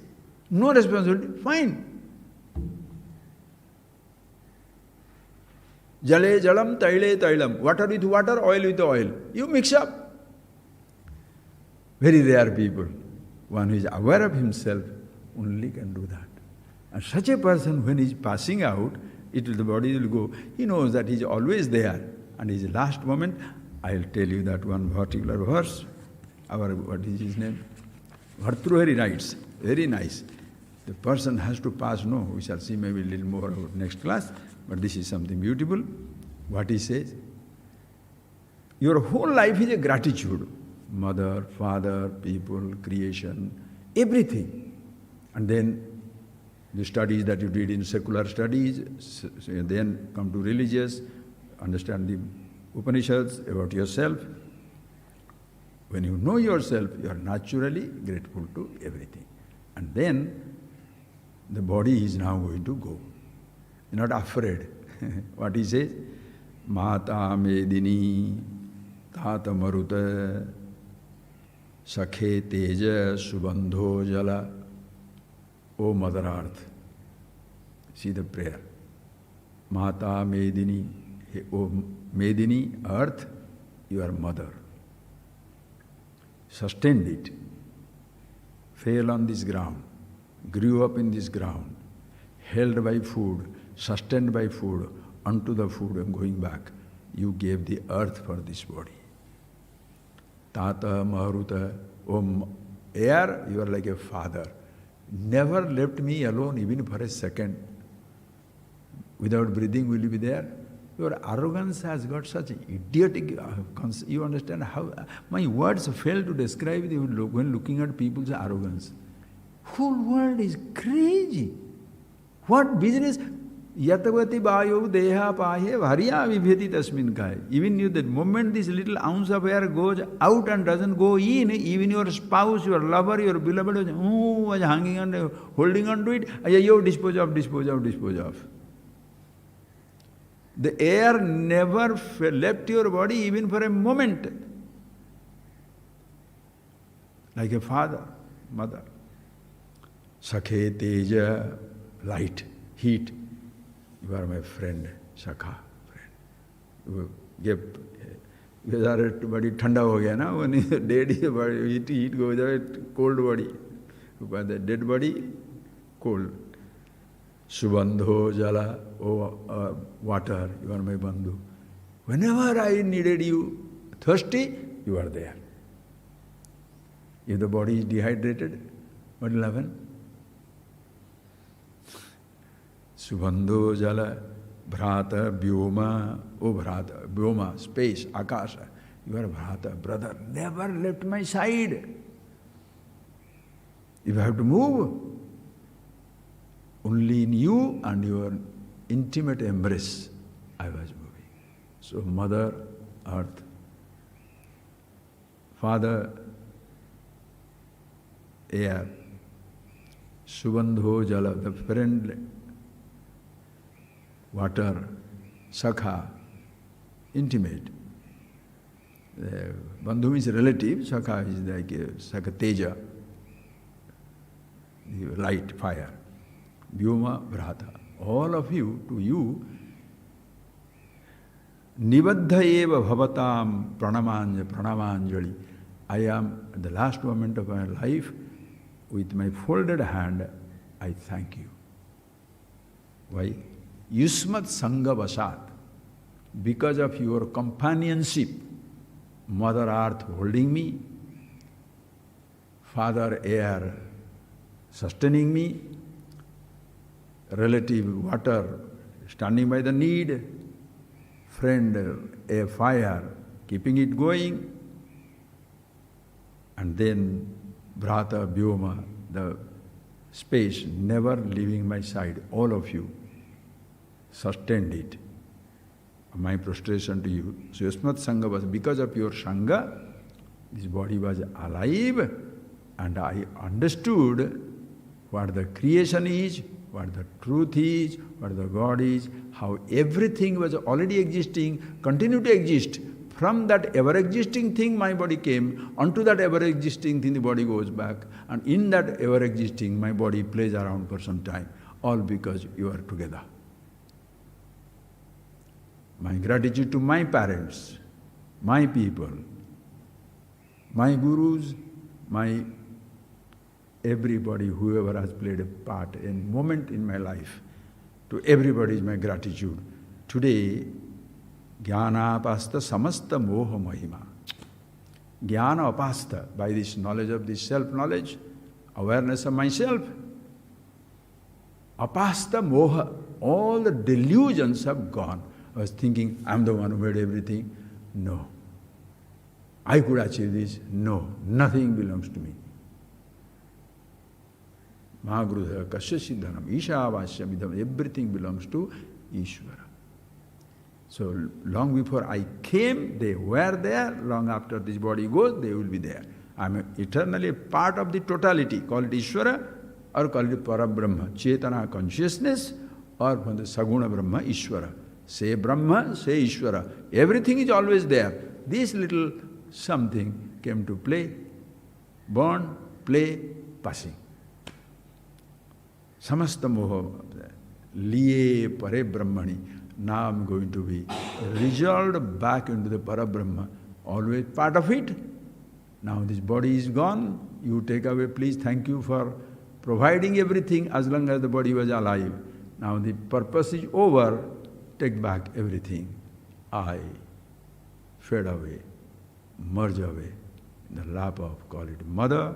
No responsibility? Fine. Jale jalam, taile tailam. Water with water, oil with oil. You mix up. Very rare people. One who is aware of himself only can do that. And such a person, when he is passing out, the body will go. He knows that he is always there. And his last moment, I'll tell you that one particular verse. What is his name? Bhartrihari writes, very nice. The person has to pass, no, we shall see maybe a little more about next class, but this is something beautiful. What he says, your whole life is a gratitude. Mother, father, people, creation, everything. And then the studies that you did in secular studies, then come to religious, understand the Upanishads about yourself. When you know yourself, you are naturally grateful to everything. And then the body is now going to go. You're not afraid. What he says? Mata Medini Tata Maruta Sakhe Teja Subandho Jala. O Mother Earth. See the prayer. Mata Medini. O Medini, Earth, you are mother. Sustained it. Fell on this ground. Grew up in this ground. Held by food. Sustained by food. Unto the food and going back. You gave the earth for this body. Tata Maharuta. O air, you are like a father. Never left me alone even for a second. Without breathing, will you be there? Your arrogance has got such idiotic, you understand how, my words fail to describe when looking at people's arrogance. Whole world is crazy. What business? Yatavati bayo deha pahe bharya vibheti tasmin kai. Even if the moment this little ounce of air goes out and doesn't go in, even your spouse, your lover, your beloved was hanging on, holding on to it, you dispose of. The air never left your body even for a moment. Like a father, mother. Sakhe teja, light, heat. You are my friend, Sakha, friend. Because body thanda ho gaya na, when dead heat goes away, cold body. But the dead body, cold. Subandho jala, water, you are my bandhu. Whenever I needed you, thirsty, you are there. If the body is dehydrated, what will happen? Subandho jala, bhrata, vyoma, bhrata, vyoma, space, akasha. You are bhrata, brother, never left my side. If I have to move, only in you and your intimate embrace, I was moving. So, Mother Earth, Father Air, Subandho Jala, the friend, water, Sakha, intimate. Bandhu is relative, Sakha is like Sakha Teja, the light, fire. Vyoma Bhrata. All of you, to you, Nibaddha eva bhavatam pranamanjali. I am, at the last moment of my life, with my folded hand, I thank you. Why? Yusmat Sangha Vasat. Because of your companionship, Mother Earth holding me, Father Air sustaining me, relative water standing by the need, friend a fire keeping it going, and then Bhrata Vyoma, the space never leaving my side, all of you sustained it. My prostration to you. So Yasmat Sangha was, because of your Sangha, this body was alive, and I understood what the creation is, what the truth is, what the God is, how everything was already existing, continue to exist. From that ever-existing thing my body came, onto that ever-existing thing the body goes back, and in that ever-existing my body plays around for some time, all because you are together. My gratitude to my parents, my people, my gurus, my everybody, whoever has played a part, a moment in my life. To everybody is my gratitude. Today, jnana apasta samasta moha mahima. Jnana apasta, by this knowledge of this self-knowledge, awareness of myself, apasta moha, all the delusions have gone. I was thinking, I'm the one who made everything. No. I could achieve this. No. Nothing belongs to me. Mahagrudha kasya siddhanam ishavasya midham. Everything belongs to Ishvara. So long before I came, they were there. Long after this body goes, they will be there. I am eternally part of the totality. Call it Ishvara or call it Parabrahma. Chetana consciousness or from the Saguna Brahma, Ishvara. Say Brahma, say Ishvara. Everything is always there. This little something came to play, born, play, passing. Samasta moha, liye pare brahmani. Now I'm going to be resolved back into the Parabrahma, always part of it. Now this body is gone, you take away, please, thank you for providing everything as long as the body was alive. Now the purpose is over, take back everything. I fade away, merge away in the lap of, call it mother,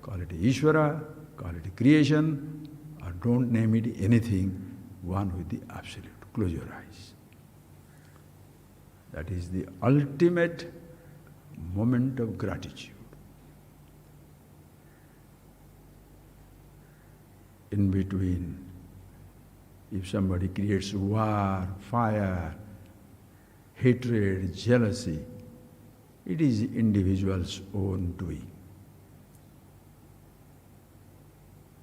call it Ishvara, call it creation, or don't name it anything, one with the Absolute. Close your eyes. That is the ultimate moment of gratitude. In between, if somebody creates war, fire, hatred, jealousy, it is the individual's own doing.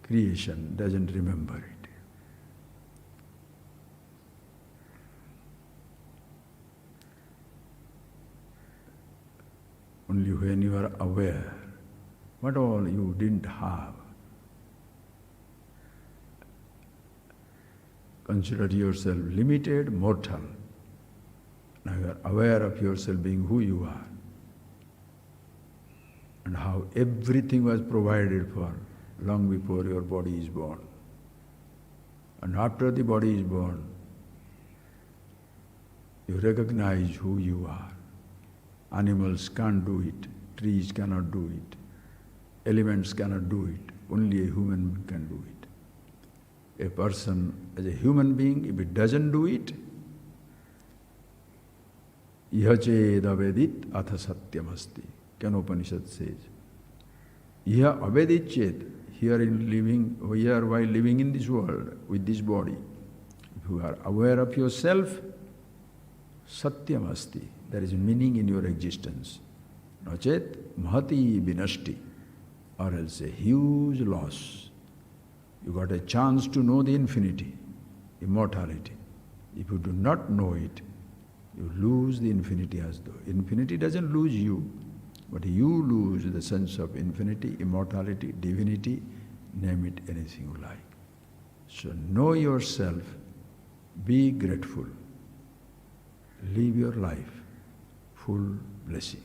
Creation doesn't remember it. Only when you are aware what all you didn't have, consider yourself limited, mortal. Now you are aware of yourself being who you are and how everything was provided for long before your body is born. And after the body is born, you recognize who you are. Animals can't do it, trees cannot do it, elements cannot do it, only a human can do it. A person as a human being, if it doesn't do it, iha ched avedit atha satyam asti. Upanishad says. Iha avedit ched, here while living in this world, with this body, if you are aware of yourself, satyam asti. There is meaning in your existence. Nochet mahati vinashti, or else a huge loss. You got a chance to know the infinity, immortality. If you do not know it, you lose the infinity as though. Infinity doesn't lose you, but you lose the sense of infinity, immortality, divinity, name it anything you like. So know yourself, be grateful, live your life full blessings.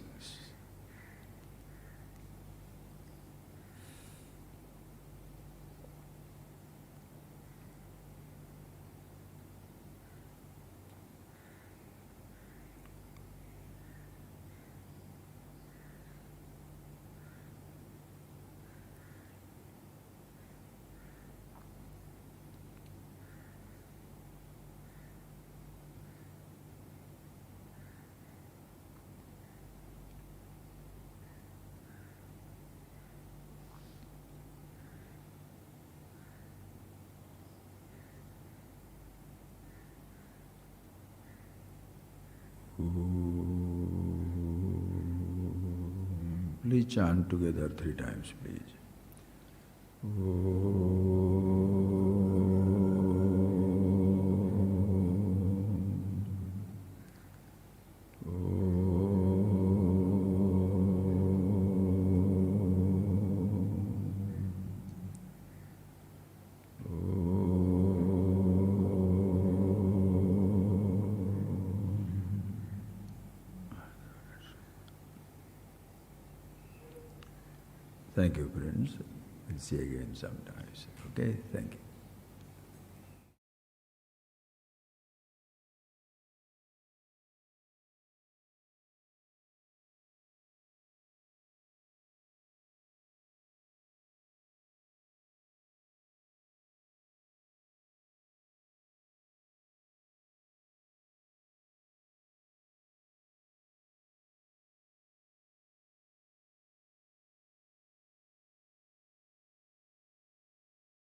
Please chant together 3 times, please. Thank you, friends. We'll see again sometimes. Okay, thank you.